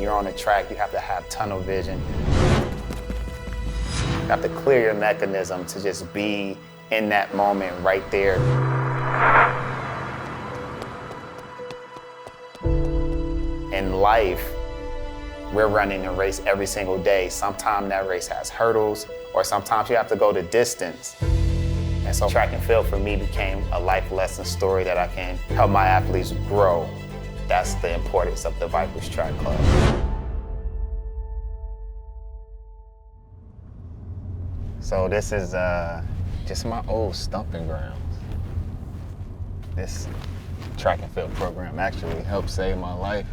you're on the track, you have to have tunnel vision. You have to clear your mechanism to just be in that moment right there. In life, we're running a race every single day. Sometimes that race has hurdles, or sometimes you have to go the distance. And so track and field for me became a life lesson story that I can help my athletes grow. That's the importance of the Vipers Track Club. So this is just my old stomping grounds. This track and field program actually helped save my life.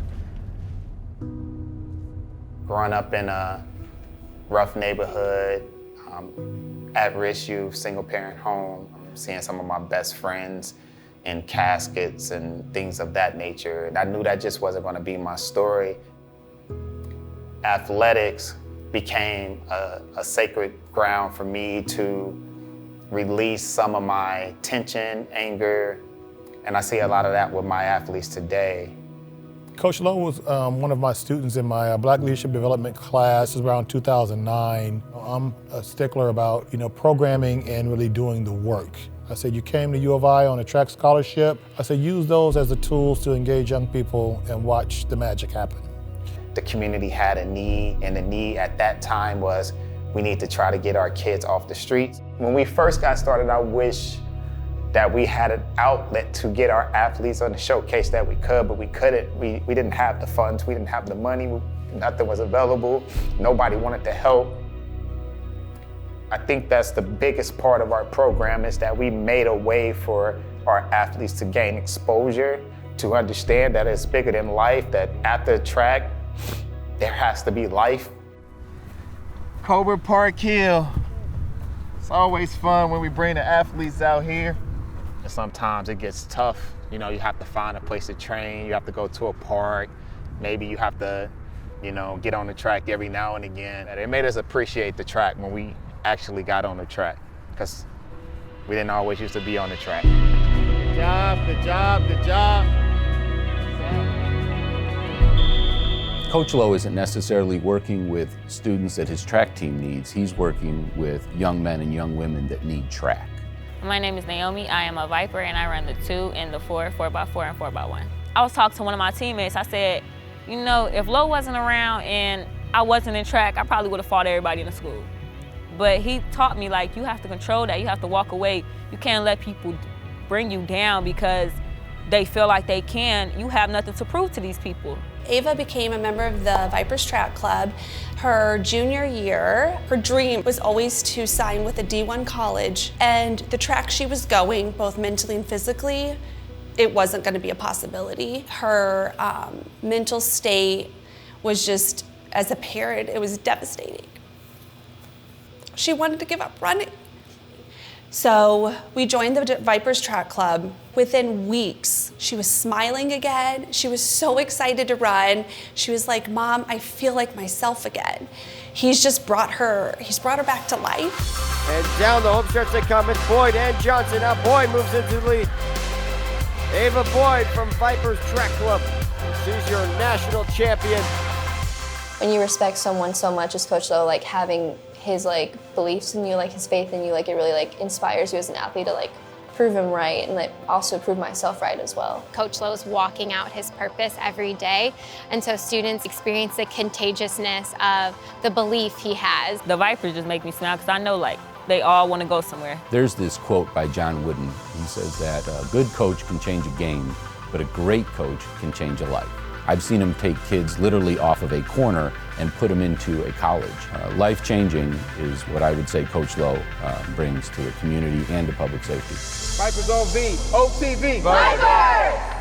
Growing up in a rough neighborhood, at-risk youth, single-parent home, seeing some of my best friends in caskets and things of that nature. And I knew that just wasn't gonna be my story. Athletics became a sacred ground for me to release some of my tension, anger, and I see a lot of that with my athletes today. Coach Lowe was one of my students in my Black Leadership Development class around 2009. I'm a stickler about programming and really doing the work. I said, you came to U of I on a track scholarship. I said, use those as the tools to engage young people and watch the magic happen. The community had a need, and the need at that time was we need to try to get our kids off the streets. When we first got started, I wish that we had an outlet to get our athletes on the showcase that we could, but we couldn't. We didn't have the funds, we didn't have the money, nothing was available, nobody wanted to help. I think that's the biggest part of our program, is that we made a way for our athletes to gain exposure, to understand that it's bigger than life, that after track, there has to be life. Cobra Park Hill. It's always fun when we bring the athletes out here. And sometimes it gets tough. You have to find a place to train, you have to go to a park, maybe you have to, get on the track every now and again. And it made us appreciate the track when we actually got on the track, because we didn't always used to be on the track. Good job, good job, good job. Coach Lowe isn't necessarily working with students that his track team needs. He's working with young men and young women that need track. My name is Naomi. I am a Viper, and I run the 2 and the 4, 4x4, and 4x1. I was talking to one of my teammates. I said, if Lowe wasn't around and I wasn't in track, I probably would have fought everybody in the school. But he taught me, you have to control that. You have to walk away. You can't let people bring you down because they feel like they can. You have nothing to prove to these people. Ava became a member of the Vipers Track Club her junior year. Her dream was always to sign with a D1 college, and the track she was going, both mentally and physically, it wasn't going to be a possibility. Her mental state was just, as a parent, it was devastating. She wanted to give up running. So we joined the Vipers Track Club. Within weeks, she was smiling again. She was so excited to run. She was like, Mom, I feel like myself again. He's brought her back to life. And down the home stretch they come, it's Boyd and Johnson. Now Boyd moves into the lead. Ava Boyd from Vipers Track Club. She's your national champion. When you respect someone so much as Coach Lowe, having his beliefs in you, his faith in you, it really inspires you as an athlete to prove him right and also prove myself right as well. Coach Lowe's walking out his purpose every day, and so students experience the contagiousness of the belief he has. The Vipers just make me smile because I know they all want to go somewhere. There's this quote by John Wooden. He says that a good coach can change a game, but a great coach can change a life. I've seen him take kids literally off of a corner and put them into a college. Life-changing is what I would say Coach Lowe brings to the community and to public safety. Vipers on V, OTV. Vipers!